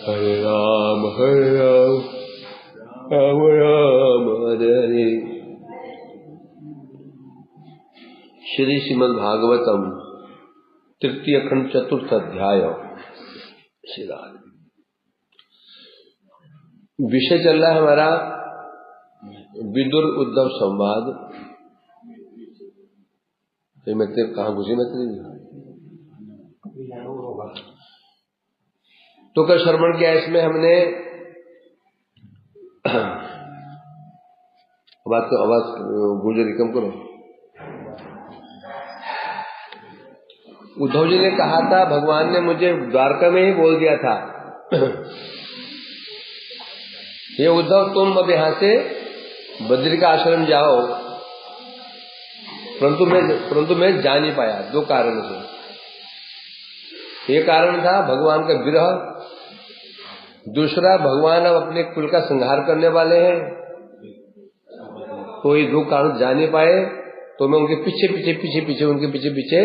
हरे राम राम राम हरे हरे। श्री श्रीमद् भागवतम तृतीय खंड चतुर्थ अध्याय। श्री राम विषय चल रहा है हमारा विदुर उद्धव संवाद। मैत्री कहाँ घुसी मैत्री तो कल श्रवण किया। इसमें हमने आवाज गूंजरी कम करो। उद्धव जी ने कहा था भगवान ने मुझे द्वारका में ही बोल दिया था ये उद्धव तुम अब यहां से बद्री का आश्रम जाओ, परंतु मैं जा नहीं पाया दो कारण से। एक कारण था भगवान का विरह, दूसरा भगवान अब अपने कुल का संहार करने वाले हैं, तो ये दो कारण जा नहीं पाए। तो मैं उनके पीछे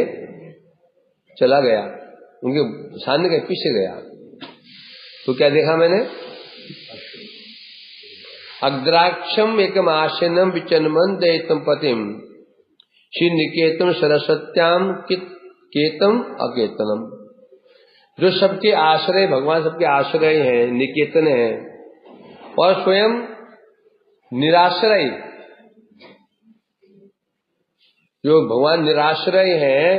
चला गया, उनके सामने के पीछे गया। तो क्या देखा मैंने? अग्राक्षम एकम आशनम विचनमन दयितम पतिम श्री निकेतम सरस्वत्याम केतम अकेतनम। जो सबके आश्रय, भगवान सबके आश्रय हैं, निकेतन हैं, और स्वयं निराश्रय। जो भगवान निराश्रय हैं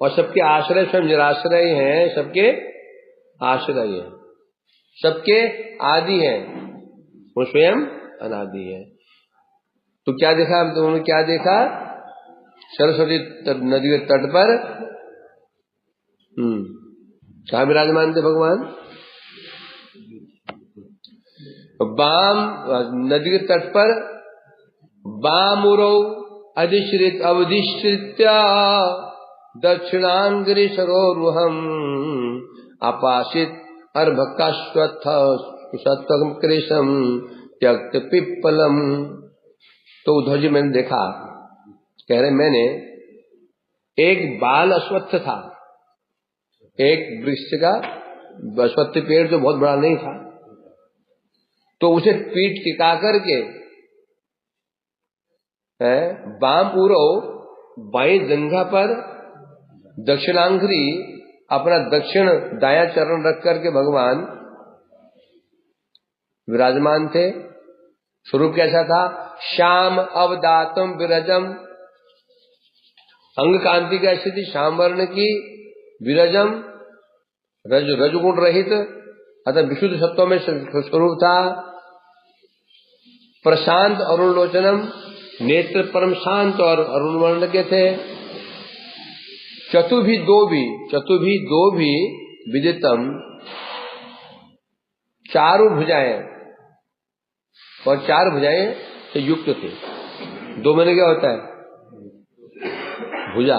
और सबके आश्रय स्वयं निराश्रय हैं, सबके आश्रय हैं, सबके आदि हैं, वो स्वयं अनादि है। तो क्या देखा तुमने? क्या देखा? सरस्वती नदी के तट पर कहाँ विराजमान थे भगवान? बाम नदी के तट पर बामुरौ अवधिश्रित्या दक्षिणांग्रि सरोरुहम अपासित अर्भकाश्वत्थ कृशम त्यक्त पिप्पलम। तो उद्धव जी मैंने देखा, कह रहे मैंने एक बाल अश्वत्थ था, एक वृक्ष का अश्वत्थ पेड़ जो बहुत बड़ा नहीं था, तो उसे पीठ टिका करके बाम पूरो बाई जंघा पर दक्षिणांग्री अपना दक्षिण दाया चरण रख करके भगवान विराजमान थे। स्वरूप कैसा था? श्याम अवदातम विरजम, अंग कांति का स्थिति श्याम वर्ण की, विरजम रजगुण रहित अतः विशुद्ध सत्व में स्वरूप था। प्रशांत अरुण लोचनम, नेत्र परम शांत और अरुण वर्ण के थे। चतुर्भी दो भी विदितम, चारों भुजाएं और चार भुजाएं से युक्त थे। दो मैंने क्या होता है? भुजा,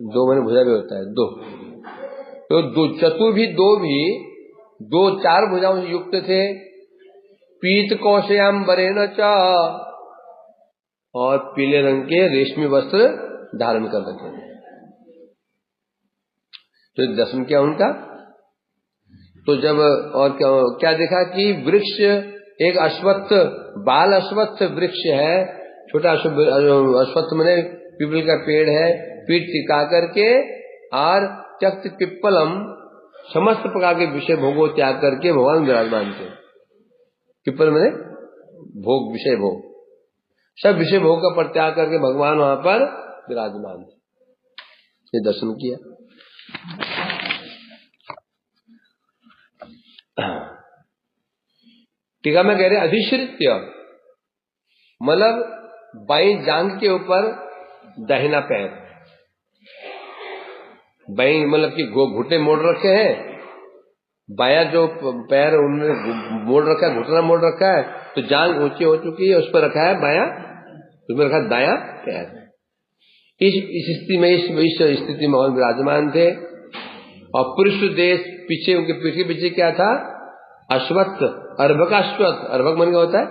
दो मैंने भुजा भी होता है दो। तो दो चतुर्भी दो चार भुजाओं से युक्त थे। पीत कौशयाम बरेन च, और पीले रंग के रेशमी वस्त्र धारण कर रखे थे। तो दर्शन किया उनका। तो जब और क्या देखा कि वृक्ष एक अश्वत्थ, बाल अश्वत्थ वृक्ष है, छोटा अश्वत्थ माने पीपल का पेड़ है, पीठ टिका करके, और त्यक्त पिप्पलम, समस्त प्रकार के विषय भोगों त्याग करके भगवान विराजमान थे। पिप्पल माने भोग, विषय भोग, सब विषय भोग का परित्याग करके भगवान वहां पर विराजमान थे। ये दर्शन किया। टीका में कह रहे अधिश्रित्य, मतलब बाई जांघ के ऊपर दाहिना पैर, बाई मतलब कि घुटने मोड़ रखे हैं, बाया जो पैर उन्होंने मोड़ रखा है, घुटना मोड़ रखा है, तो जांघ ऊंची हो चुकी है, उस पर रखा है बाया, उसमें रखा दाया पैर। इस स्थिति में, इस स्थिति में और विराजमान थे। और पुरुष देश पीछे, उनके पीछे पीछे क्या था? अश्वत्थ, अर्भकाश्वत्थ। अर्भक मन क्या होता है?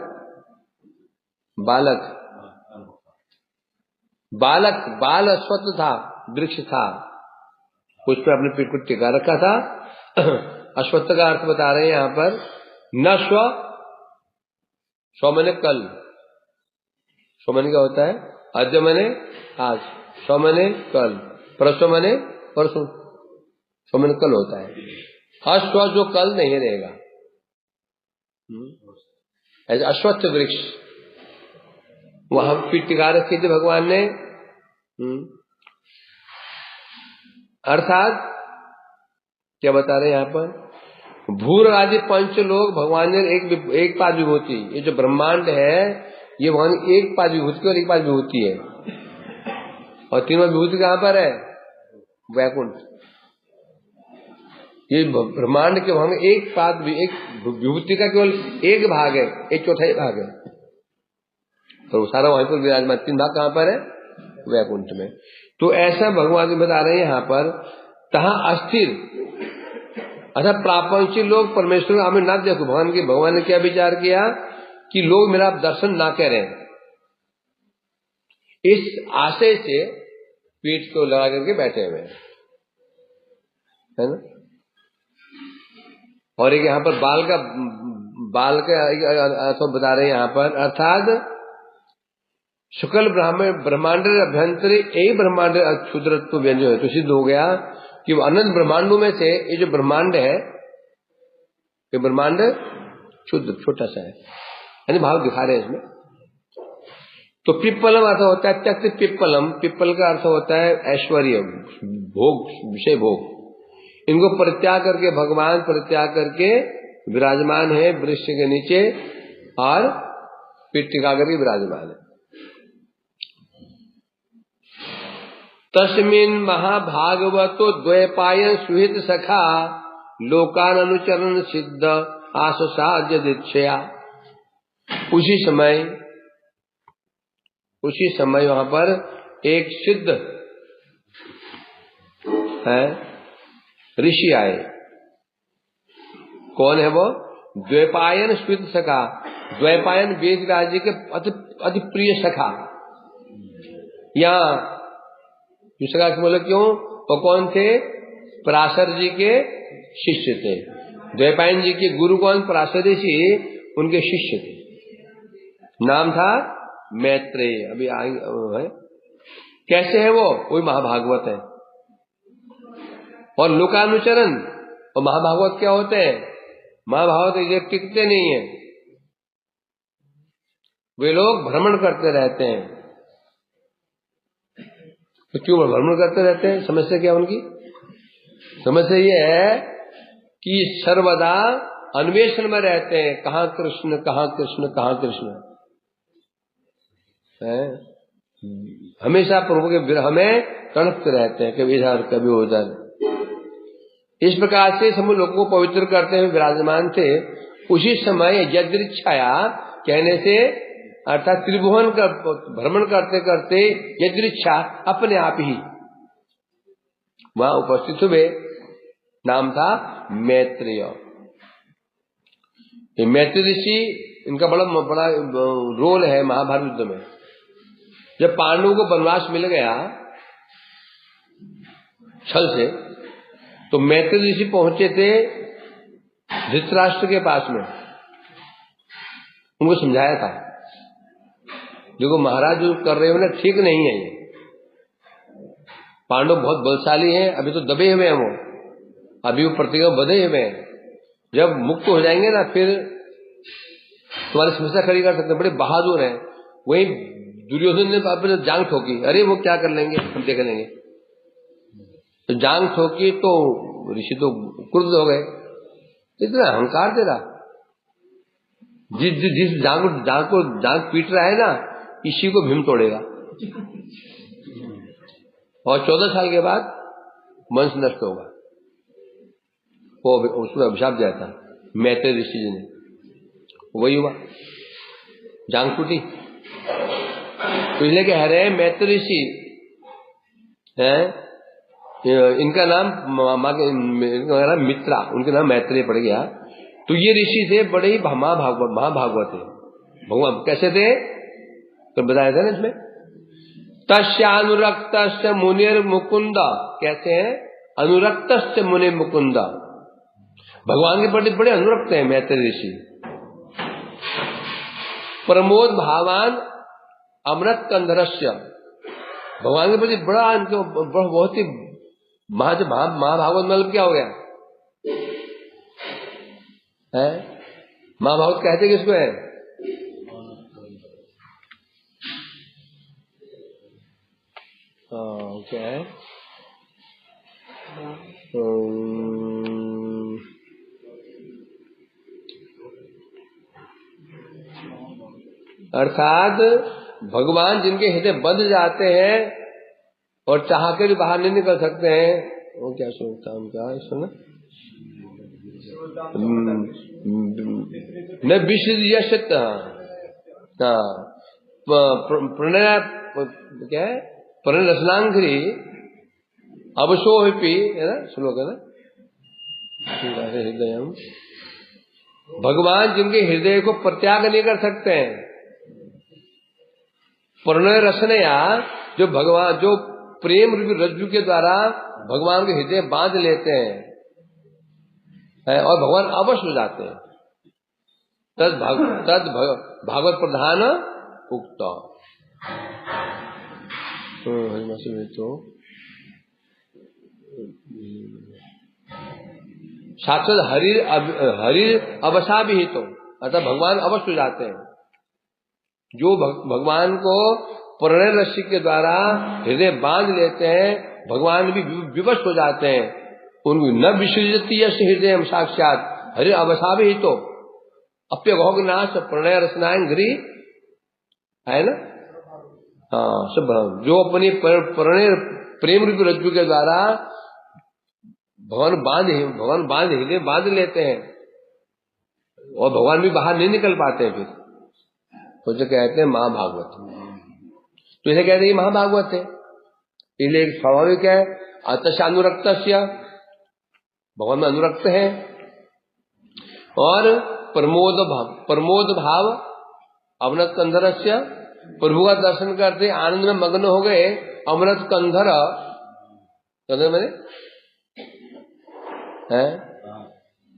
बालक, बाल अश्वत्थ था, वृक्ष था, उस पर अपने पीठ को टिका रखा था। अश्वत्थ का अर्थ बता रहे हैं यहाँ पर, न स्व मैंने कल, स्व मैंने क्या होता है, अद्य मैंने आज, स्व मैंने कल, परस्व मैंने परसों, स्व मैंने कल होता है। अश्व जो कल नहीं रहेगा, ऐसे अश्वत्थ वृक्ष वहां टीका रखी थी भगवान ने। अर्थात क्या बता रहे हैं यहाँ पर, भूर आदि पंच लोग भगवान ने एक पाद विभूति, ये जो ब्रह्मांड है ये भगवान एक पाद विभूति और एक पाद विभूति है, और तीनों विभूति कहाँ पर है, वैकुंठ। ये ब्रह्मांड के भगवान एक पाद, एक विभूति का केवल एक भाग है, एक चौथाई भाग है, तो सारा वहीं पर विराजमान, तीन भाग कहाँ पर है, वैकुंठ में। तो ऐसा भगवान बता रहे हैं यहाँ पर, तहाँ अस्थिर, अच्छा प्रापंची लोग परमेश्वर हमें ना देखो, भगवान ने क्या विचार किया कि लोग मेरा दर्शन ना करें, इस आशय से पीठ को लगा करके बैठे हुए है ना। और एक यहाँ पर बाल का अर्थ बता रहे हैं यहाँ पर, अर्थात शुक्ल ब्रह्मांड अभ्यंतर यही ब्रह्मांड क्षुद्रत्व व्यंजन है, तो सिद्ध हो गया कि वो अनंत ब्रह्मांडों में से ये जो ब्रह्मांड है, ये ब्रह्मांड क्षुद्र छोटा सा है, यानी भाव दिखा रहे हैं इसमें। तो पिप्पलम अर्थ होता है त्यक्त पिप्पलम, पिप्पल का अर्थ होता है ऐश्वर्य, भोग, विषय भोग। इनको परित्याग करके भगवान परित्याग करके विराजमान है वृक्ष के नीचे, और पीठ टिका करके विराजमान है। तस्मिन महाभागवतो द्वैपायन सुहित सखा लोकान अनुचरण सिद्ध आसाद्य दीक्षया। उसी समय वहां पर एक सिद्ध है ऋषि आए। कौन है वो? द्वैपायन सुहित सखा। द्वैपायन वेद व्यास जी के अति प्रिय सखा। यहाँ सखा के बोले क्यों? वो कौन थे? पराशर जी के शिष्य थे। द्वैपायन जी के गुरु कौन? पराशर ऋषि, उनके शिष्य थे। नाम था मैत्रेय। अभी आएंगे। कैसे है वो? वही महाभागवत है। और लोकानुचरण, और महाभागवत क्या होते हैं? महाभागवत ये टिकते नहीं है, वे लोग भ्रमण करते रहते हैं। तो क्यों भ्रमण करते रहते हैं? समस्या क्या उनकी? समस्या ये है कि सर्वदा अन्वेषण में रहते हैं, कहाँ कृष्ण, कहाँ कृष्ण, कहाँ कृष्ण है। हमेशा प्रभु के विरह में तड़पते रहते हैं, कभी इधर कभी उधर। इस प्रकार से सब लोगों को पवित्र करते हुए विराजमान थे। उसी समय यदृच्छाया कहने से अर्थात त्रिभुवन का भ्रमण करते करते यदृच्छा अपने आप ही वहां उपस्थित हुए। नाम था मैत्रेय। मैत्री ऋषि, इनका बड़ा रोल है महाभारत युद्ध में। जब पांडवों को वनवास मिल गया छल से, तो मैत्री ऋषि पहुंचे थे धृतराष्ट्र के पास में। उनको समझाया था, देखो महाराज जो कर रहे हो ना ठीक नहीं है। ये पांडव बहुत बलशाली हैं, अभी तो दबे हुए हैं वो, अभी वो प्रतिज्ञा बंधे हुए हैं। जब मुक्त हो जाएंगे ना फिर तुम्हारी समस्या खड़ी कर सकते हैं, बड़े बहादुर हैं। वही दुर्योधन ने अपने जांग ठोकी, अरे वो क्या कर लेंगे, हम देख लेंगे। तो जांग ठोकी तो ऋषि तो क्रुद्ध हो गए, इतना अहंकार तेरा। जिस जांग पीट रहा है ना, इसी को भीम तोड़ेगा। और 14 साल के बाद वंश नष्ट होगा। वो उसमें अभिशाप दिया था मैत्रेय ऋषि जी ने, वही हुआ, जांग टूटी। तो इसलिए कह रहे हैं मैत्रेय ऋषि हैं, इनका नाम मित्रा, उनके नाम मैत्रेय पड़ गया। तो ये ऋषि थे, बड़े ही महाभागवत थे। भगवान कैसे थे तो बताया था ना इसमें। तस्यानुरक्त मुनिर मुकुंद, कैसे हैं? अनुरक्त मुनि मुकुंद, भगवान के प्रति बड़े अनुरक्त हैं मैत्रेय ऋषि। प्रमोद भावान अमृत कंधरस्य, भगवान के प्रति बड़ा इनको बहुत ही महाभागवत मतलब क्या हो गया है? महाभारत कहते किसको है? क्या है? अर्थात भगवान जिनके हृदय बंध जाते हैं और चाह के भी बाहर नहीं निकल सकते हैं, वो क्या सोचता उनका सुना न विशद प्रणय क्या है? प्रणय रसनांघ्री अवशोपी है ना, श्लोक है ना। हृदय भगवान जिनके हृदय को प्रत्याग नहीं कर सकते हैं, प्रणय रसनया जो भगवान जो प्रेम रूपी रज्जु के द्वारा भगवान के हृदय बांध लेते हैं और भगवान अवश्य हो जाते हैं, तद भागवत प्रधान उक्त। तो साक्षात हरि अवसा भी तो अर्थात भगवान अवश्य हो जाते हैं। जो भगवान को प्रणय रस्सी के द्वारा हृदय बांध लेते हैं, भगवान भी विवश हो जाते हैं। उनको न विसृजति यश हृदय साक्षात हरि अवसा भी तो अप्य घोगनाश प्रणय रसनांघ्री है ना। हाँ, सब जो अपनी प्रणय प्रेम रूपी रज्जु के द्वारा भगवान बांध हृदय बांध लेते हैं और भगवान भी बाहर नहीं निकल पाते हैं, फिर तो जो कहते हैं महाभागवत। तो इसे कहते हैं महाभागवत है, इसलिए एक स्वाभाविक है अतः अनुरक्त भगवान में अनुरक्त है। और प्रमोद भाव अमृत कंधर से प्रभु का दर्शन करते आनंद में मग्न हो गए। अमृत कंधर मैंने है,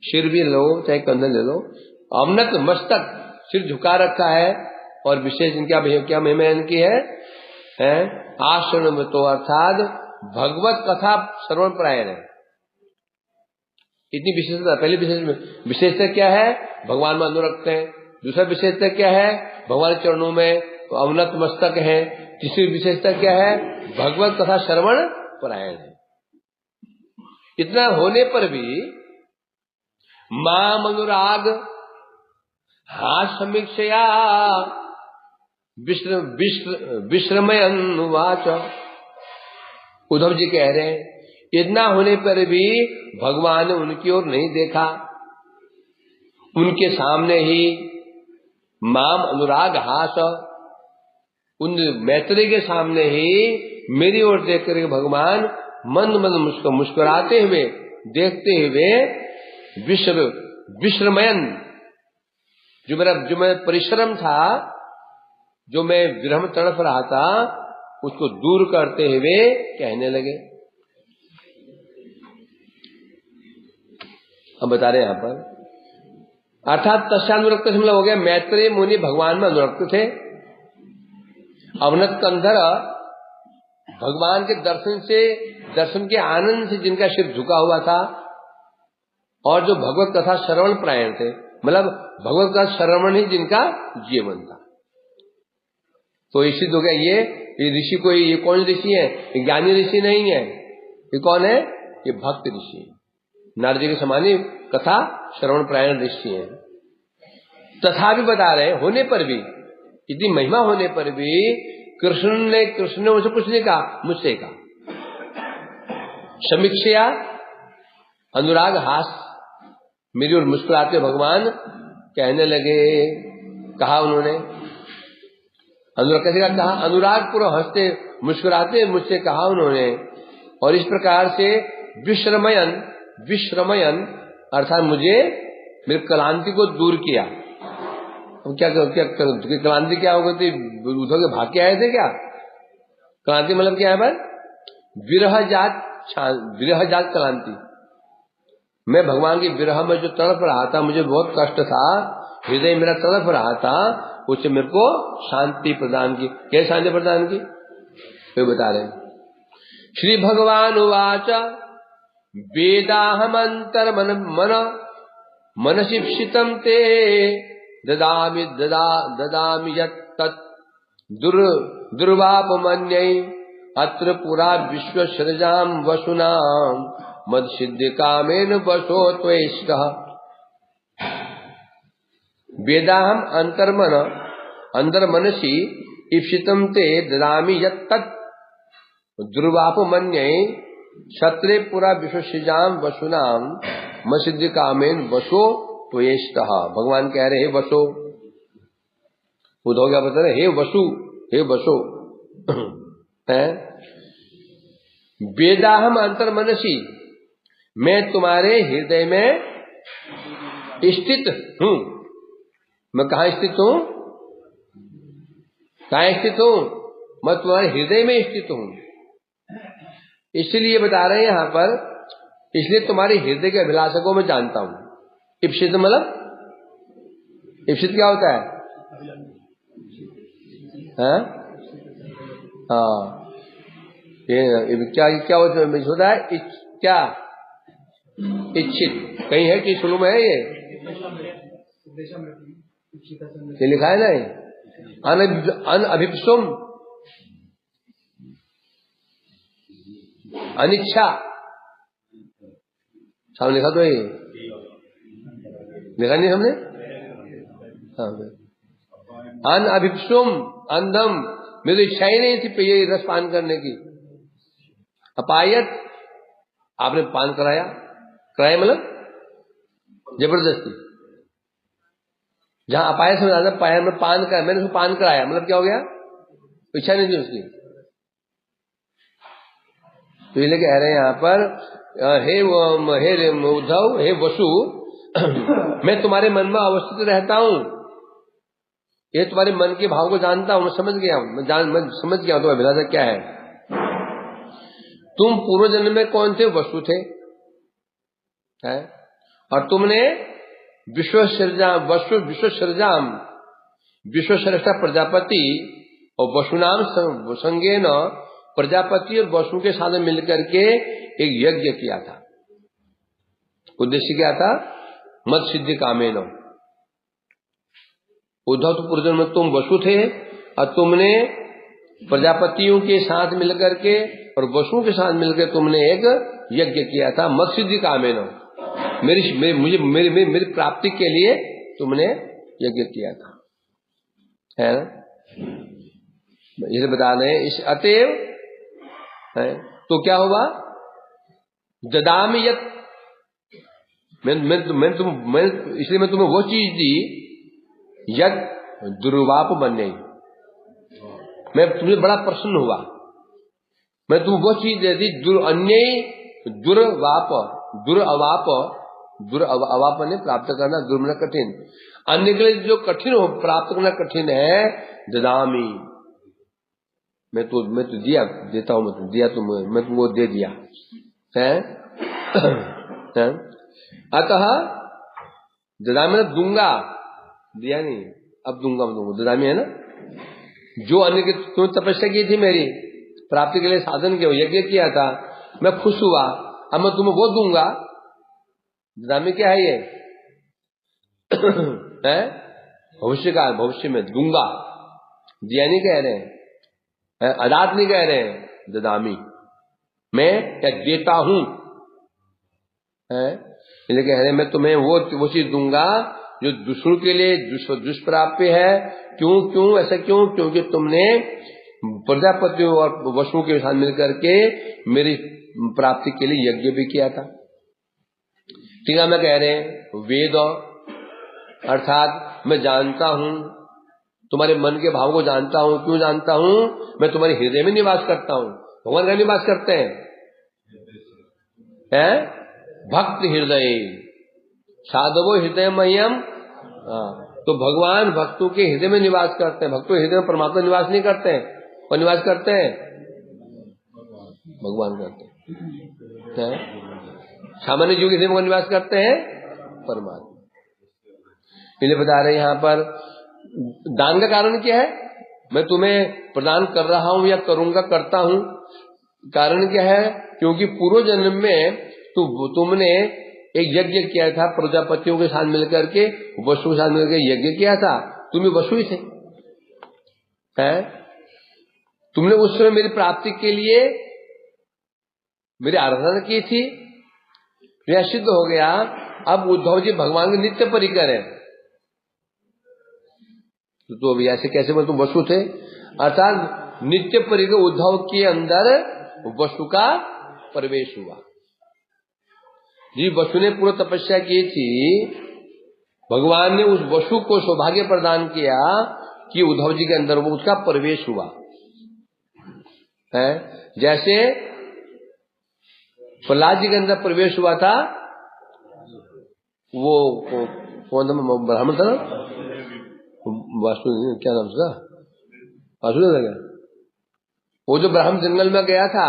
सिर भी लो चाहे कंधर ले लो, अमृत मस्तक सिर झुका रखा है। और विशेष क्या महिमा इनकी है आश्रम में तो अर्थात भगवत कथा श्रवण परायण है। इतनी विशेषता, पहली विशेषता क्या है? भगवान में अनुरक्त है। दूसरा विशेषता क्या है? भगवान चरणों में अवनत मस्तक है। तीसरी विशेषता क्या है? भगवत कथा श्रवण परायण है। इतना होने पर भी माम अनुराग हास समीक्षया विश्रमयनुवाच। उद्धव जी कह रहे हैं इतना होने पर भी भगवान ने उनकी ओर नहीं देखा। उनके सामने ही माम अनुराग हास, उन मैत्रेय के सामने ही मेरी ओर देख कर भगवान मंद मंद मुस्कुराते हुए देखते हुए विश्रमयन, जो मेरा परिश्रम था, जो मैं विरह में तड़प रहा था, उसको दूर करते हुए कहने लगे। अब बता रहे यहां पर अर्थात तस्यानुरक्त से मतलब हो गया मैत्रेय मुनि भगवान में अनुरक्त थे। अवनत कंधर भगवान के दर्शन के आनंद से जिनका सिर झुका हुआ था, और जो भगवत कथा श्रवण प्रायण थे, मतलब भगवत कथा श्रवण ही जिनका जीवन था। तो इसी तो क्या ये ऋषि कोई, ये कौन ऋषि है? ये ज्ञानी ऋषि नहीं है। ये कौन है? ये भक्त ऋषि है। नारद जी के समान ही कथा श्रवण प्रायण ऋषि है। तथा भी बता रहे होने पर भी, इतनी महिमा होने पर भी कृष्ण ने उनसे कुछ नहीं कहा, मुझसे कहा। समीक्षा अनुराग हास, मेरी ओर मुस्कुराते भगवान कहने लगे। कहा उन्होंने अनुराग कैसे कहा? अनुराग पूरा हंसते मुस्कुराते मुझसे कहा उन्होंने। और इस प्रकार से विश्रमयन अर्थात मुझे मेरी क्लांति को दूर किया। क्या क्लांति क्या हो गई थी? उद्धव के भाग के आए थे क्या? क्लांति मतलब क्या है भाई? विरह जात क्लांति। मैं भगवान के विरह में जो तड़प रहा था, मुझे बहुत कष्ट था, हृदय मेरा तड़प रहा था, उससे मेरे को शांति प्रदान की। क्या शांति प्रदान की? वे बता रहे श्री भगवान उवाच वेदाहमंतर मन मन मनसिप्सितं ते ददामि यत् दुर्वापमन्यै अत्र पुरा विश्वसृजां वसुनां मद सिद्धि कामेन वशो त्वेष्टः। वेदाहम अंतर्मन अंदर मनसी ईप्सितं ते ददामि यत् दुर्वापमन्यै क्षत्रे पुरा विश्वसृजां वसुनां मद सिद्धि कामेन वशो त्वेष्टः। भगवान कह रहे हे वसो, उद्धव क्या बता रहे, हे वसो है वेदाहम अंतर्मनसी, मैं तुम्हारे हृदय में स्थित हूं। मैं कहाँ स्थित हूं? कहाँ स्थित हूं? मैं तुम्हारे हृदय में स्थित हूं। इसलिए बता रहे हैं यहाँ पर, इसलिए तुम्हारे हृदय के अभिलाषा को मैं जानता हूं। इप्सित मतलब, इप्सित क्या होता है? हाँ, ये क्या होता है? क्या इच्छित कहीं है कि शुरू में है ये लिखा है नहीं? अनभिप्सुम, अनिच्छा, सामने लिखा तो ये लिखा नहीं हमने? अनभिप्सुम अंधम, मेरी इच्छा ही नहीं थी ये रस पान करने की। अपायत, आपने पान कराया, कराया मतलब जबरदस्ती। जहां अपायत से ज्यादा पाया में पान कराया, मैंने उसको पान कराया मतलब क्या हो गया? इच्छा नहीं थी उसकी। तो ये कह रहे हैं यहाँ पर, हे उद्धव, हे वसु, मैं तुम्हारे मन में अवस्थित रहता हूं, ये तुम्हारे मन के भाव को जानता हूं, मैं समझ गया हूं, मैं समझ गया हूं तुम्हारी अभिलाषा क्या है। तुम पूर्व जन्म में कौन थे? वसु थे, है? और तुमने विश्वश्रेष्ठा प्रजापति और वसुनाम संगेन, प्रजापति और वसु के साथ मिलकर के एक यज्ञ किया था। उद्देश्य क्या था? मत सिद्धि कामेन। उद्धव तो पूर्व जन्म में तुम वसु थे और तुमने प्रजापतियों के साथ मिलकर के और वसुओं के साथ मिलकर तुमने एक यज्ञ किया था। मत सिद्धि कामेन, मेरी प्राप्ति के लिए तुमने यज्ञ किया था, है ना? इसे बता रहे इस अतएव है, तो क्या हुआ? ददामि यत्, इसलिए मैं तुम्हें वो चीज दी, यद दुर्वाप बने, मैं तुम्हें बड़ा प्रसन्न हुआ, मैं तुम्हें वो चीज दे दी। दुर्अवाप ने प्राप्त करना, दुर्मन कठिन, अन्य के लिए जो कठिन हो प्राप्त करना कठिन है। ददामी, मैं तो दिया देता हूं, मैं तो दिया, मैं तुमको दे दिया है। अतः ददामी मतलब दूंगा, दिया नहीं, अब दूंगा, मैं दूंगा, ददामी है ना। जो अन्य की तुमने तपस्या की थी, मेरी प्राप्ति के लिए साधन के यज्ञ किया था, मैं खुश हुआ, अब मैं तुम्हें वो दूंगा। ददामी क्या है? ये है भविष्य का, भविष्य में दूंगा, दिया नहीं कह रहे हैं, अदात नहीं कह रहे हैं, ददामी मैं क्या देता हूं, है इसलिए कह रहे हैं मैं तुम्हें वो चीज दूंगा जो दूसरों के लिए दुष्प्राप्य है। क्यों ऐसा क्यों? क्योंकि तुमने प्रजापतियों और वसुओं के साथ मिलकर के मेरी प्राप्ति के लिए यज्ञ भी किया था। ठीक है, मैं कह रहे हैं वेद अर्थात मैं जानता हूं, तुम्हारे मन के भाव को जानता हूं। क्यों जानता हूं? मैं तुम्हारे हृदय में निवास करता हूं। भगवान का निवास करते हैं भक्त हृदय, साधवो हृदय मह्यम। तो भगवान भक्तों के हृदय में निवास करते हैं। भक्तों के हृदय में परमात्मा निवास नहीं करते हैं, और निवास करते हैं भगवान करते हैं। सामान्य जीव किसी में निवास करते हैं? परमात्मा। इसलिए बता रहे यहाँ पर दान का कारण क्या है? मैं तुम्हें प्रदान कर रहा हूं या करूंगा, करता हूं, कारण क्या है? क्योंकि पूर्व जन्म में तुमने एक यज्ञ किया था, प्रजापतियों के साथ मिलकर के, वसु के साथ मिलकर यज्ञ किया था, तुम ही वसु ही थे, हैं? तुमने उस समय मेरी प्राप्ति के लिए मेरी आराधना की थी, यह सिद्ध हो गया। अब उद्धव जी भगवान के नित्य परिकर है, तो अभी ऐसे कैसे बोले तुम वसु थे? अर्थात नित्य परिकर उद्धव के अंदर वसु का प्रवेश हुआ। जी वसु ने पूर्ण तपस्या की थी, भगवान ने उस वसु को सौभाग्य प्रदान किया कि उद्धव जी के अंदर वो उसका प्रवेश हुआ है। जैसे प्रहलाद जी के अंदर प्रवेश हुआ था, वो कौन ब्राह्मण था ना, वासु, क्या नाम उसका, वासुदेव था क्या? वो जो ब्राह्मण जंगल में गया था,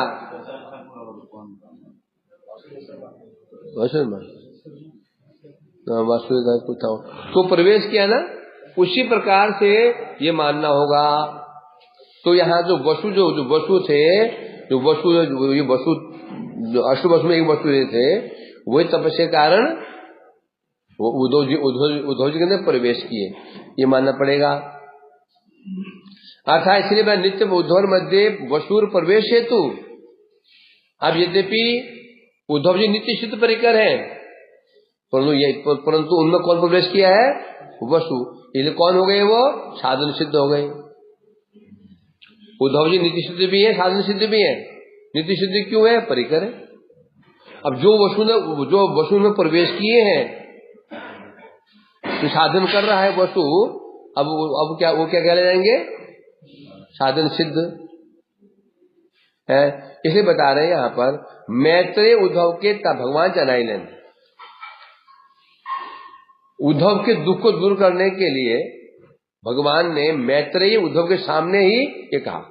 वासुदेव कुछ था, तो प्रवेश किया ना, उसी प्रकार से ये मानना होगा। तो यहाँ जो वसु थे, जो अष्ट वसु में एक वसु थे, वही तपस्या के कारण उद्धव जी के अंदर प्रवेश किए, ये मानना पड़ेगा। अर्थात इसलिए मैं नित्य उद्धव मध्य वसुर प्रवेश हेतु। अब यद्यपि उद्धव जी नित्य सिद्ध परिकर है, परंतु उनमें कौन प्रवेश किया है? वसु। इसलिए कौन हो गए? वो साधन सिद्ध हो गए। उद्धव जी नित्य सिद्ध भी है, साधन सिद्ध भी है। नित्य सिद्ध क्यों है? परिकर है। अब जो वसु में प्रवेश किए हैं, तो साधन कर रहा है वसु, अब क्या वो क्या कहले जाएंगे? साधन सिद्ध है। इसे बता रहे हैं यहाँ पर मैत्रेय उद्धव के भगवान चनाइलन, उद्धव के दुख को दूर करने के लिए भगवान ने मैत्रेय उद्धव के सामने ही ये कहा।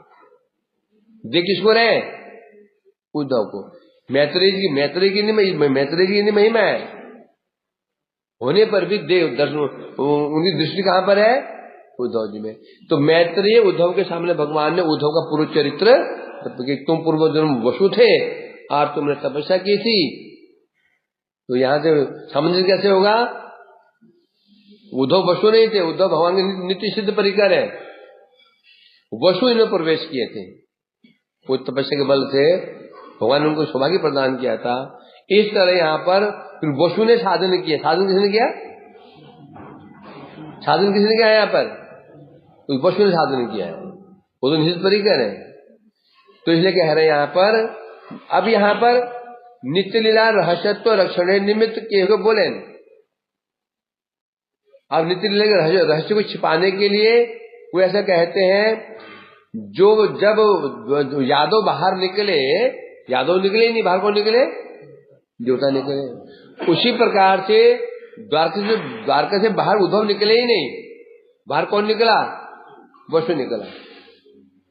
देख किसको रहे? उद्धव को। मैत्रेय की महिमा है, होने पर भी देव दर्शन, उनकी दृष्टि कहां पर है? उद्धव जी में। तो मैत्रेय उद्धव के सामने भगवान ने उद्धव का पूर्व चरित्र, तुम पूर्व जन्म वसु थे और तुमने तपस्या की थी, तो यहां से सामंजस्य कैसे होगा? उद्धव वसु नहीं थे, उद्धव भगवान के नित्य सिद्ध परिकर है, वसु इन्होंने प्रवेश किए थे, वो तपस्या के बल से भगवान ने उनको सौभाग्य प्रदान किया था। इस तरह यहाँ पर फिर वसु ने साधन किया। साधन किसने किया? साधन किसने किया यहाँ पर? तो वसु ने साधन किया है, वो तो निश्चित परिकर है। तो इसलिए कह रहे हैं यहाँ पर, अब यहाँ पर नित्य लीला रहस्यत्व रक्षण निमित्त के बोले। अब नित्य लीला के रहस्य को छिपाने के लिए वो ऐसा कहते हैं, जब यादव बाहर निकले, यादव निकले ही नहीं, बाहर कौन निकले? देवता निकले। उसी प्रकार से द्वारका से बाहर उद्धव निकले ही नहीं, बाहर कौन निकला? वसु निकला।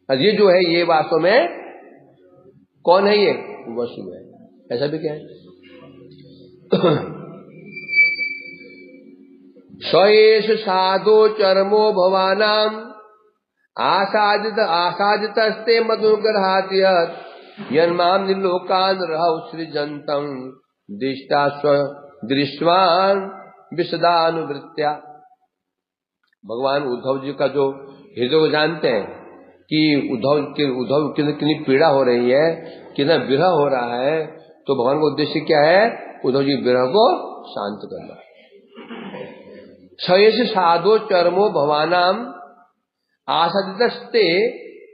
और ये जो है, ये वास्तव में कौन है? ये वसु है। ऐसा भी क्या है? स्वयेष साधो चरमो भवानाम आसादितस्ते मधुग्रहात्यत् यन्माम निलोकान रहौ सृजन्तम् दिष्टा दृष्टवान विशदानुवृत्त्या। भगवान उद्धव जी का जो हृदय को जानते हैं कि उद्धव कितनी पीड़ा हो रही है, कितना विरह हो रहा है, तो भगवान का उद्देश्य क्या है? उद्धव जी विरह को शांत करना। क्षयेश साधो चरमो भवानाम आसादितस्ते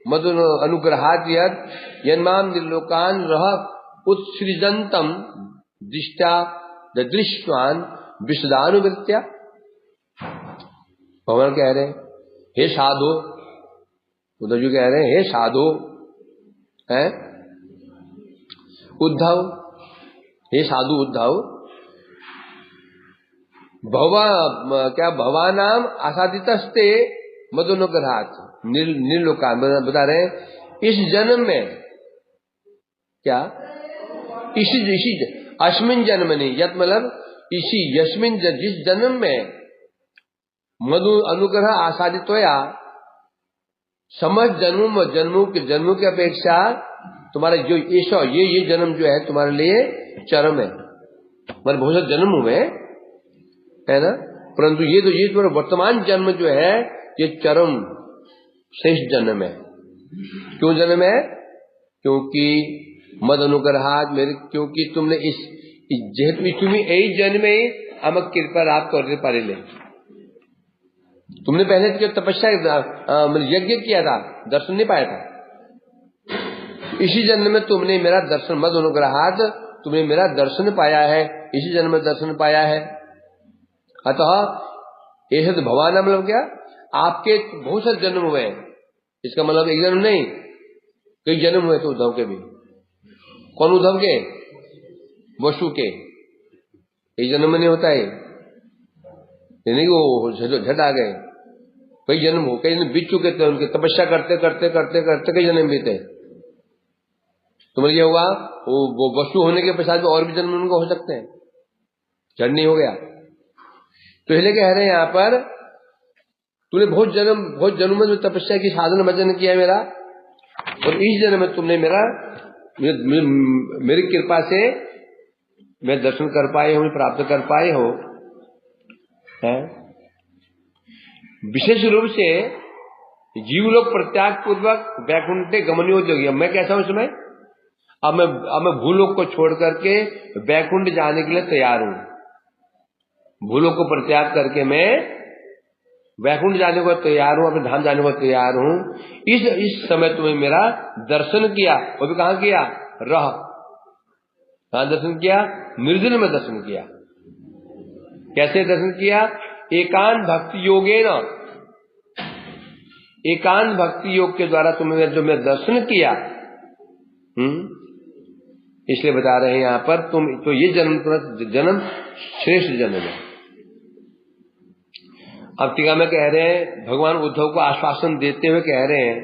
मधु अनुग्रहात् यन्माम निर्लोकान रह उत्सृजन्तम दिष्टा दृष्टवान विशदानुवृत्त्या। भगवान कह रहे हैं, हे साधु, उद्धव जी कह रहे हैं, हे साधु, है उद्धव, हे साधु उद्धव, भवानाम आसादितस्ते मधुनुग्रहात् निर्लोकान, बता रहे हैं इस जन्म में क्या, इसी अस्मिन जन्मनि, यत मतलब इसी, यस्मिन जिस जन्म में मधु अनुग्रह आसादित होया, समस्त जन्मों की अपेक्षा तुम्हारा जो ये जन्म जो है तुम्हारे लिए चरम है। मतलब बहुत सारे जन्म हुए है ना, परंतु ये तुम्हारा वर्तमान जन्म जो है ये चरम श्रेष्ठ जन्म है। क्यों जन्म है? क्योंकि मद अनुग्रहात मेरे, क्योंकि तुमने जेहेतु तुम्हें यही जन्म में हम कृपा रात कर पारे ले। तुमने पहले जो तपस्या यज्ञ किया था, दर्शन नहीं पाया था, इसी जन्म में तुमने मेरा दर्शन, मद अनुग्रहात तुमने मेरा दर्शन पाया है, इसी जन्म में दर्शन पाया है। अतः ऐसे तो भगवान मतलब क्या, आपके बहुत सारे जन्म हुए हैं, इसका मतलब एक जन्म नहीं, कई जन्म हुए थे उद्धव के भी। कौन उद्धव के? वसु के। एक जन्म में नहीं होता है, नहीं वो झट आ गए, कई जन्म हो, कई जन्म बीत चुके थे उनके, तपस्या करते करते करते करते कई जन्म बीते। तुम्हें ये हुआ वो वसु होने के पश्चात और भी जन्म उनको हो सकते हैं, झट नहीं हो गया। तो इसलिए कह रहे हैं यहाँ पर, तूने बहुत जन्म में तपस्या की, साधन भजन किया मेरा, और इस जन्म में तुमने मेरी कृपा से मैं दर्शन कर पाए हो, प्राप्त कर पाए हो। विशेष रूप से जीव लोग प्रत्याग पूर्वक वैकुंठे गमनोद्योगी। मैं कैसा हूं इसमें? अब मैं भूलोक को छोड़ करके वैकुंठ जाने के लिए तैयार हूं। भूलोक को परित्याग करके मैं वैकुंठ जाने को तैयार हूं, अपने धाम जाने को तैयार हूं। इस समय तुम्हें मेरा दर्शन किया, वो भी कहां किया? कहां दर्शन किया? निर्जन में दर्शन किया। कैसे दर्शन किया? एकांत भक्ति योगेन, एकांत भक्ति योग के द्वारा तुमने जो मैं दर्शन किया, इसलिए बता रहे हैं यहां पर, तुम तो ये जन्म श्रेष्ठ जन्म है। अब टीका में कह रहे हैं, भगवान उद्धव को आश्वासन देते हुए कह रहे हैं,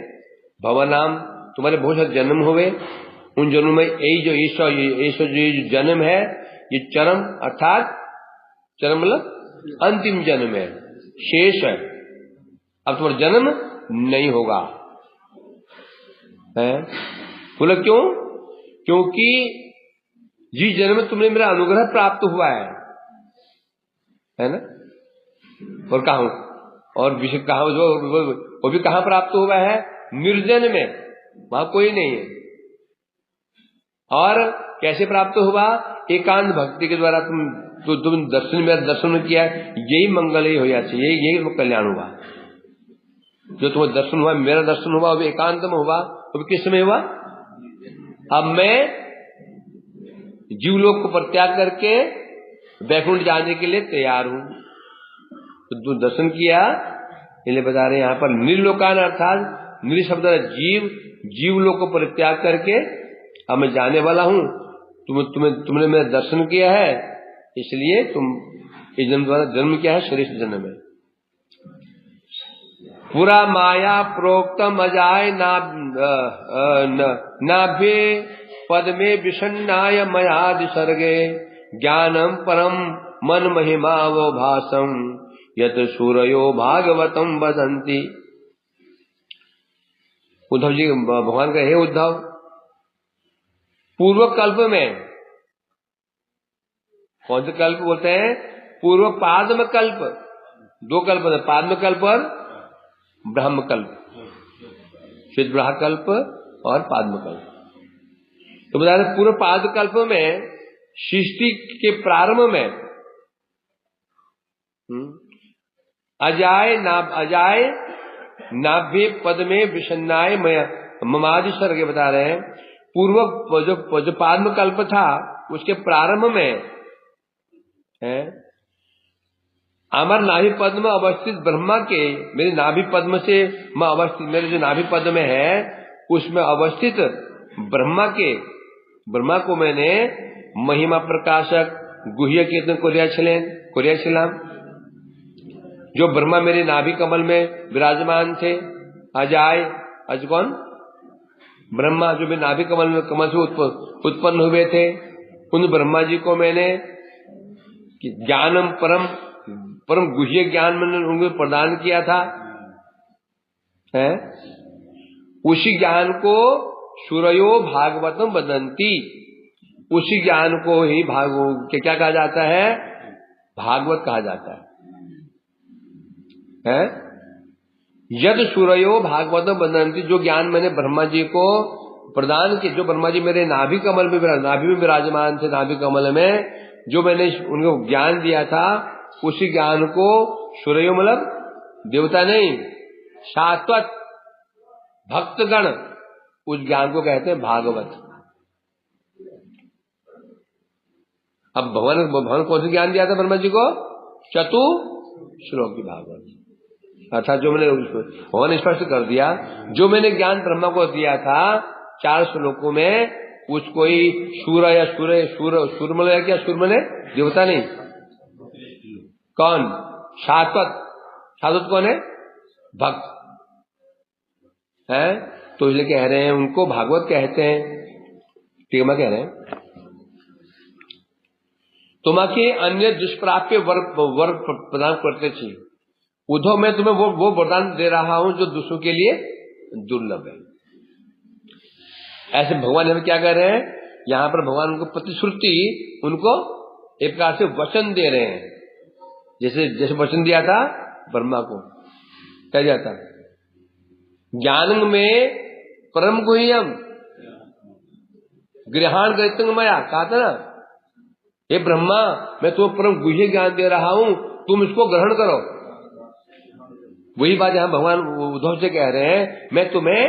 भवनाम तुम्हारे बहुत सारे जन्म हुए, उन जन्म में यही जो ईश्वर जो जन्म है ये चरम, अर्थात चरम मतलब अंतिम जन्म है, शेष है। अब तुम्हारा जन्म नहीं होगा। बोला क्यों? क्योंकि जिस जन्म में तुमने मेरा अनुग्रह प्राप्त हुआ है ना, और कहा, और विषय कहा वो भी कहां प्राप्त हुआ है? निर्जन में, वहां कोई नहीं है। और कैसे प्राप्त हुआ? एकांत भक्ति के द्वारा तुम दर्शन, मेरा दर्शन किया, यही मंगल ही होना चाहिए, यही कल्याण हुआ। जो तुम्हें दर्शन हुआ, मेरा दर्शन हुआ, वो भी एकांत में हुआ, वो भी किस समय हुआ? अब मैं जीवलोक को परित्याग करके वैकुंठ जाने के लिए तैयार हूं। तो दर्शन किया, इसलिए बता रहे हैं यहां पर निर्लोकान, अर्थात निशब्द जीवलोक को परित्याग करके अब मैं जाने वाला हूं। तुमने मेरा दर्शन किया है, इसलिए तुम इस जन्म द्वारा जन्म किया है, श्रेष्ठ जन्म है। पूरा माया प्रोक्तम अजाय नाभ्ये पद्मे विषण्णाय मयादि सर्गे ज्ञानम परम मन महिमा वो भासम यत सूरयो भागवतम वदंती। उद्धव जी, भगवान का हे उद्धव, पूर्व कल्प में, कौन से कल्प बोलते हैं? पूर्व पाद्म कल्प, दो कल्प है, पाद्म कल्प और ब्रह्म कल्प, श्वेत ब्रह्म कल्प और पाद्म कल्प। तो बता रहे पूर्व पाद्म कल्प में सृष्टि के प्रारंभ में अजाय नाभ्ये पद्मे विषण्णाय ममादि सर्ग बता रहे हैं। पूर्व जो पाद्म कल्प था उसके प्रारंभ में है अमर नाभि पद्म अवस्थित ब्रह्मा के, मेरे नाभि पद्म से मैं अवस्थित, मेरे जो नाभि पद्म है उसमें अवस्थित ब्रह्मा को मैंने महिमा प्रकाशक गुह्य कीर्तन कोरियाशिलाम, जो ब्रह्मा मेरे नाभि कमल में विराजमान थे। अज कौन? ब्रह्मा, जो मेरे नाभि कमल से उत्पन्न हुए थे, उन ब्रह्मा जी को मैंने ज्ञानम परम परम गुह्य ज्ञान मैंने उनको प्रदान किया था, है? उसी ज्ञान को सूरयो भागवतम वदंती, उसी ज्ञान को ही क्या कहा जाता है? भागवत कहा जाता है? यद सूरयो भागवतम वदंती, जो ज्ञान मैंने ब्रह्मा जी को प्रदान किया, जो ब्रह्मा जी मेरे नाभि कमल में नाभि में विराजमान थे, नाभि कमल में जो मैंने उनको ज्ञान दिया था, उसी ज्ञान को सूरयो मतलब देवता नहीं, शाश्वत भक्तगण उस ज्ञान को कहते हैं भागवत। अब भगवान कौन सा ज्ञान दिया था ब्रह्मा जी को? चतुश्लोकी भागवत। अर्थात जो मैंने भगवान स्पष्ट कर दिया, जो मैंने ज्ञान ब्रह्मा को दिया था 4 श्लोकों में, उसको ही सूर या सूरमल या क्या? सूरमल देवता नहीं, कौन? शाश्वत। शाश्वत कौन है? भक्त है। तो इसलिए कह रहे हैं उनको भागवत कहते हैं। ठीक है, कह रहे हैं तुम्हारे अन्य दुष्प्राप्य वर प्रदान करते थे उद्धव, मैं तुम्हें वो वरदान दे रहा हूं जो दूसरों के लिए दुर्लभ है। ऐसे भगवान हमें क्या कर रहे हैं? यहां पर भगवान उनको प्रतिश्रुति, उनको एक प्रकार से वचन दे रहे हैं। जैसे वचन दिया था ब्रह्मा को, क्या जाता? ज्ञान में परम गुह्यम गृहाण गृतंग मया, कहा था ना, हे ब्रह्मा मैं तुम्हें परम गुह्य ज्ञान दे रहा हूं, तुम इसको ग्रहण करो। वही बात यहां भगवान उद्धव से कह रहे हैं, मैं तुम्हें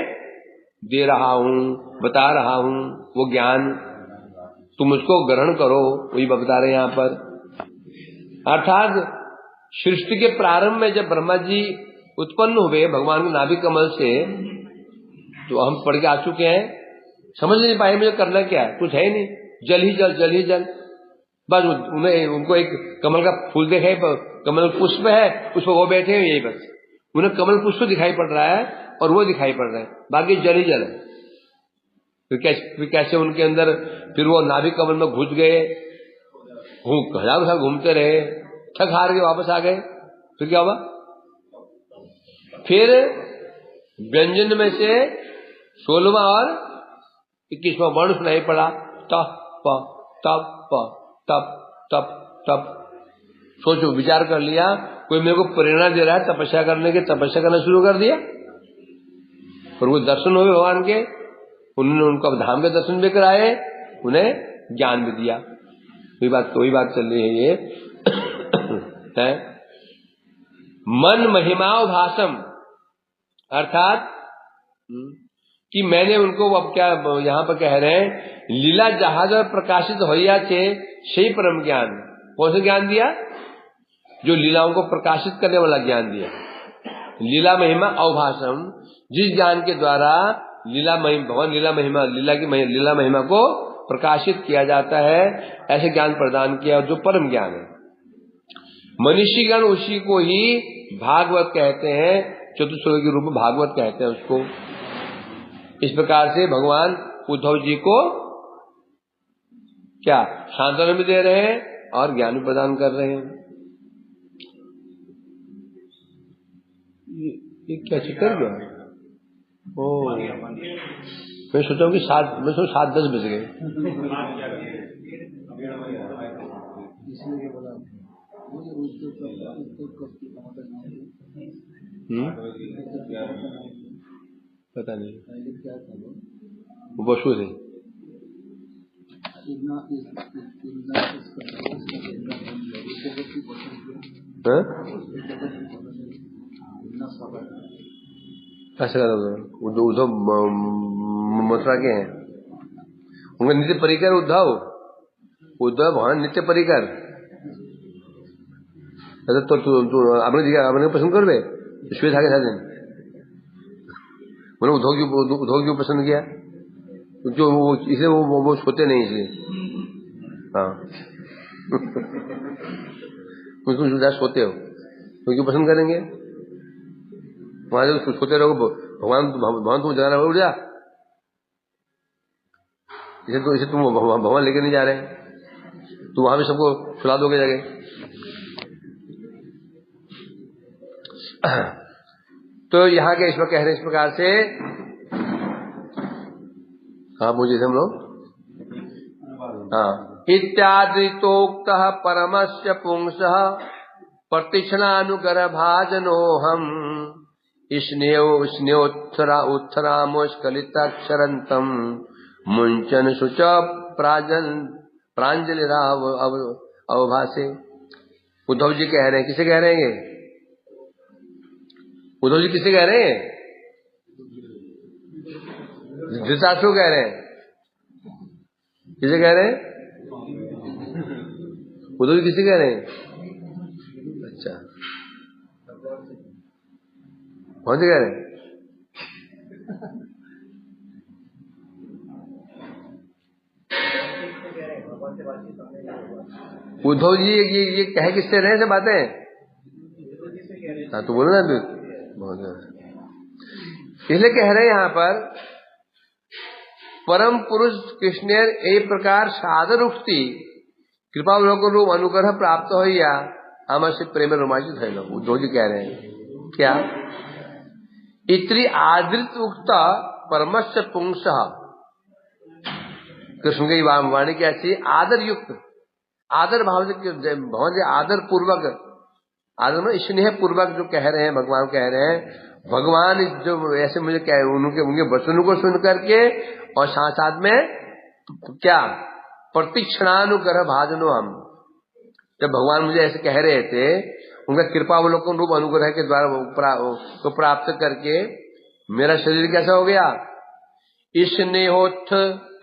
दे रहा हूं, बता रहा हूं वो ज्ञान, तुम उसको ग्रहण करो। वही बता रहे हैं यहां पर। अर्थात सृष्टि के प्रारंभ में जब ब्रह्मा जी उत्पन्न हुए भगवान के नाभि कमल से, तो हम पढ़ के आ चुके हैं, समझ नहीं पाए मुझे करना क्या है, कुछ है ही नहीं, जल ही जल, जल ही जल। बस उनको एक कमल का फूल दिखाई, कमल पुष्प है, उस पर वो बैठे हैं, यही बस उन्हें कमल पुष्प दिखाई पड़ रहा है और वो दिखाई पड़ रहा है, बाकी जल ही जल है। फिर कैसे उनके अंदर फिर वो नाभि कमल में घुस गए, हजारों साल घूमते रहे, थक हार के वापस आ गए। फिर क्या हुआ? फिर व्यंजन में से 16वां और 21वां वर्ण सुनाई पड़ा, तप तप तप तप तप। सोचो, विचार कर लिया, कोई मेरे को प्रेरणा दे रहा है तपस्या करने के, तपस्या करना शुरू कर दिया। और वो दर्शन हुए भगवान के, उन्होंने उनको धाम के दर्शन भी कराए, उन्हें ज्ञान भी दिया। वही बात चल रही है ये है। मन महिमाओ भाषम, अर्थात कि मैंने उनको, अब क्या यहां पर कह रहे हैं, लीला जहाज और प्रकाशित होया थे सही परम ज्ञान। कौन सा ज्ञान दिया? जो लीलाओं को प्रकाशित करने वाला ज्ञान दिया। लीला महिमा अवभाषम, जिस ज्ञान के द्वारा भगवान लीला महिमा को प्रकाशित किया जाता है, ऐसे ज्ञान प्रदान किया जो परम ज्ञान है। मनीषीगण उसी को ही भागवत कहते हैं, चतुश्लोकी के रूप में भागवत कहते हैं उसको। इस प्रकार से भगवान उद्धव जी को क्या सांत्वना भी दे रहे हैं और ज्ञान भी प्रदान कर रहे हैं। ये क्या चक्कर गया? मैं सोचा हूँ कि 7-10 बज गए। पता नहीं, वसु थे। ऐसा उद्धव मथुरा के हैं, उनका नित्य परिकर उद्धव भगवान नित्य परिकर। तो आपने पसंद कर श्वेत आगे था मैंने उद्धव क्यों पसंद किया? क्योंकि इसे वो सोते नहीं, इसलिए। हाँ तुम सोते हो तो क्यों पसंद करेंगे? वहां जब सोते रहो भगवान तुम जगा रहे, उठ जा। इसे तुम भगवान लेके नहीं जा रहे, तो वहां भी सबको सुला दोगे जगह। तो यहाँ के ईश्वर कह रहे इस प्रकार से, हाँ मुझे हम लोग, हाँ, इत्यादितोक्त परमस्य पुंसः प्रतिक्षणानुगर्भाजनो हम स्नेहोत्थरामोस्खलिताक्षरन्तम मुंचन शुच प्रांजलिराव अवभासे। उद्धव जी कह रहे हैं, किसे कह रहे हैं? उद्धव जी किसे कह रहे हैं? धृतराष्ट्र को कह रहे हैं। किसे कह रहे हैं? उद्धव जी किसे कह रहे हैं? अच्छा, कौन से कह रहे हैं? उद्धव जी ये कहे किससे रहे से बातें? हाँ तो बोलो ना, इसलिए कह रहे हैं यहाँ पर परम पुरुष कृष्ण ए प्रकार सादर उक्ति कृपा लोक रूप अनुग्रह प्राप्त हो या हम से प्रेम रोमांचित है लोग। उद्धव जी कह रहे हैं क्या? इतनी आदृत उक्त परमस्य पुंस, कृष्ण की वाणी क्या चाहिए? आदर युक्त, आदर भाव से, बहुत आदर पूर्वक, आदर में स्नेह पूर्वक जो कह रहे हैं भगवान, कह रहे हैं भगवान जो ऐसे मुझे कह उनके वचनों को सुन करके और साथ साथ में क्या प्रतिक्षणानुग्रह भाजनो हम, जब भगवान मुझे ऐसे कह रहे थे उनका कृपावलोकन रूप अनुग्रह के द्वारा तो प्राप्त करके मेरा शरीर कैसा हो गया? स्नेहोत्थ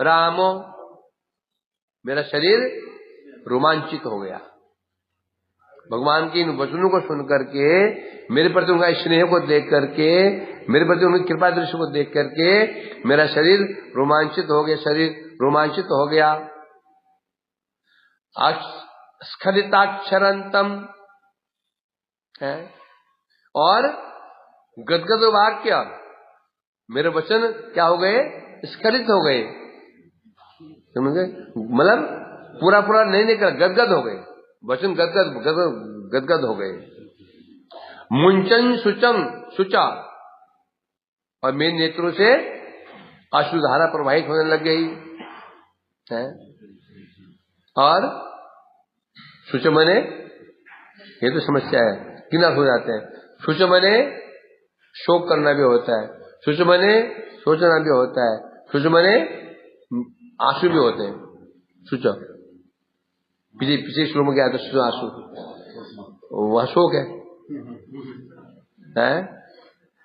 रामो, मेरा शरीर रोमांचित हो गया भगवान की इन वचनों को सुन करके, मेरे प्रति उनका स्नेह को देख करके, मेरे प्रति उनकी कृपा दृश्य को देख करके मेरा शरीर रोमांचित हो गया, शरीर रोमांचित हो गया। स्खलिताक्षरंतम है और गदगद वाक्य, मेरे वचन क्या हो गए? स्खलित हो गए, समझे? मतलब पूरा पूरा नहीं निकला, गदगद हो गए वचन, गदगद हो गए। मुंचन शुचम शुचा, और मेरे नेत्रों से अश्रुधारा प्रवाहित होने लग गई है। और शुच मने, ये तो समस्या है, किना हो जाते हैं। शुच मने शोक करना भी होता है, शुच मने सोचना भी होता है, शुच मने आंसू भी होते हैं। शुच पीछे श्लोक में क्या था? शुच आंसू, वह शोक है।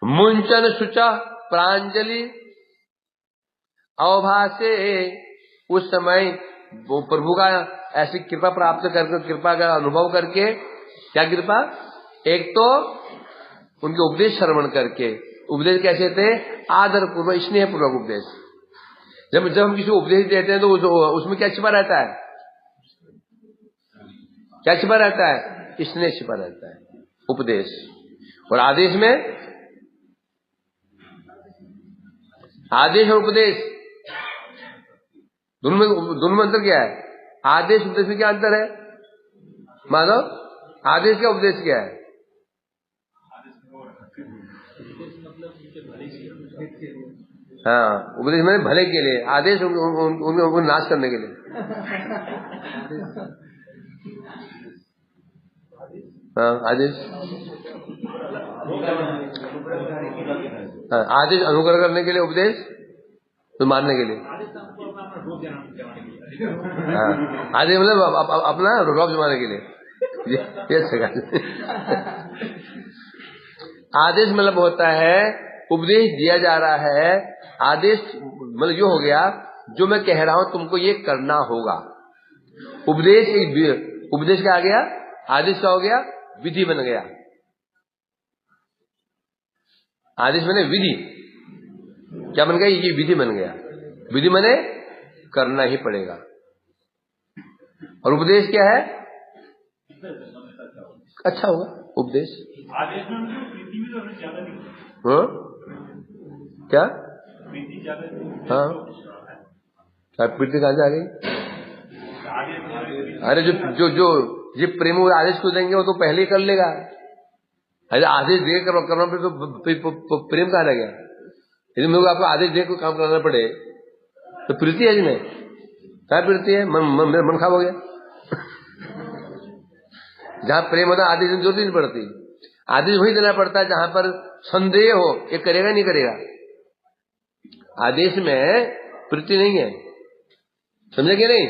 मुंचन शुचा प्रांजलि अवभासे, उस समय वो प्रभु का ऐसी कृपा प्राप्त करके, कृपा का अनुभव करके, क्या कृपा? एक तो उनके उपदेश श्रवण करके, उपदेश कैसे थे? आदर पूर्वक स्नेह पूर्वक उपदेश। जब हम किसी को उपदेश देते हैं तो उसमें क्या छिपा रहता है? क्या छिपा रहता है? स्नेह छिपा रहता है, उपदेश। और आदेश में, आदेश और उपदेश दोनों में अंतर क्या है? आदेश उपदेश में क्या अंतर है माधव? आदेश का उपदेश क्या है? हाँ, उपदेश में भले के लिए, आदेश उनको नाश करने के लिए। हाँ, आदेश, हाँ, आदेश अनुग्रह करने के लिए, उपदेश तो मारने के लिए। हाँ, आदेश मतलब अपना रौब जमाने के लिए। आदेश मतलब होता है उपदेश दिया जा रहा है, आदेश मतलब यो हो गया जो मैं कह रहा हूं तुमको ये करना होगा। उपदेश उपदेश क्या आ गया? आदेश क्या हो गया? विधि बन गया। आदेश बने विधि, क्या बन गया? ये विधि बन गया। विधि बने करना ही पड़ेगा। और उपदेश क्या है? अच्छा होगा उपदेश। आदेश में प्रीति भी तो ज्यादा नहीं, हाँ क्या? प्रीति ज्यादा, हाँ क्या प्रीति कहाँ से आ गई? अरे जो ये प्रेम और आदेश को देंगे वो तो पहले ही कर लेगा। अरे आदेश दे करना पे तो प्रेम कहाँ रह गया। यदि मेरे को आपको आदेश दे को काम कराना पड़े तो प्रीति है इसमें, क्या प्रीति है? मेरा मन खराब हो गया। जहां प्रेम होता आदेश की जरूरत नहीं पड़ती। आदेश वही देना पड़ता है जहां पर संदेह हो ये करेगा नहीं करेगा। आदेश में प्रीति नहीं है, समझे कि नहीं?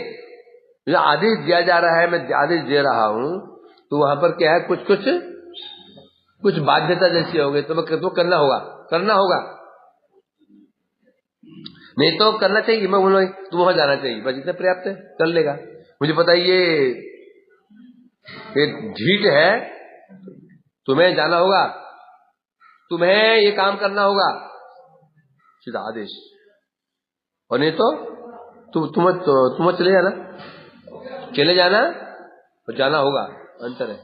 जो आदेश दिया जा रहा है, मैं आदेश दे रहा हूं, तो वहां पर क्या है, कुछ बाध्यता जैसी हो गई तो करना होगा। नहीं तो करना चाहिए, मैं बोलूँ तुम वहां जाना चाहिए, बस इतना पर्याप्त है, कर लेगा। मुझे पता है ये झीट है, तुम्हें जाना होगा, तुम्हें ये काम करना होगा, सीधा आदेश। और नहीं तो तुम चले जाना और जाना होगा, अंतर है।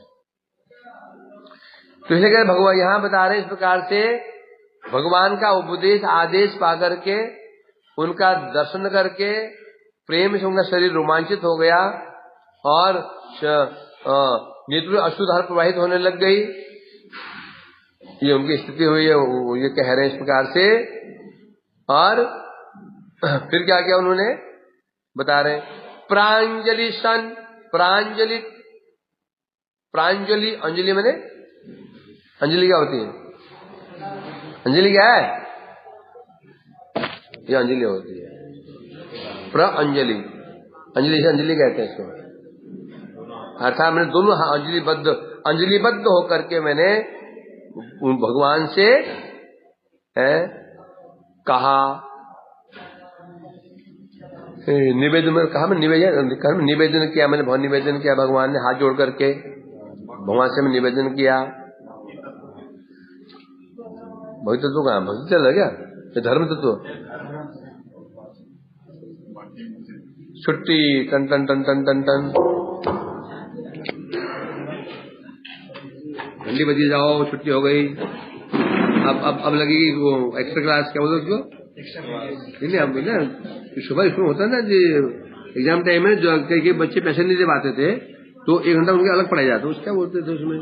तो इसलिए भगवान यहां बता रहे इस प्रकार से भगवान का उपदेश आदेश पा करके, उनका दर्शन करके प्रेम से उनका शरीर रोमांचित हो गया और नेत्र में अश्रुधार प्रवाहित होने लग गई। ये उनकी स्थिति हुई है, ये कह रहे हैं इस प्रकार से। और फिर क्या किया उन्होंने, बता रहे प्रांजलि सन, प्रांजलि अंजलि मैंने अंजलि क्या होती है? अंजलि क्या है? ये अंजलि होती है प्रअंजलि, अंजलि से अंजलि कहते हैं इसको। अर्थात मैंने दोनों अंजलिबद्ध होकर के मैंने भगवान से कहा, निवेदन में कहा, मैं निवेदन किया, मैंने बहुत निवेदन किया। भगवान ने हाथ जोड़ करके भगवान से मैं निवेदन किया। भक्ति तत्व कहाँ, भक्ति चल रहा क्या? ये धर्म तत्व छुट्टी टन टन टन टन टन टन घंटी बजी, जाओ छुट्टी हो गई। अब लगेगी वो एक्स्ट्रा क्लास, क्या बोलते उसको? नहीं अब ना सुबह स्कूल होता है ना जी, एग्जाम टाइम में जो कई बच्चे पैसे नहीं दे पाते थे तो 1 घंटा उनके अलग पढ़ाया जाता, उसका बोलते थे उसमें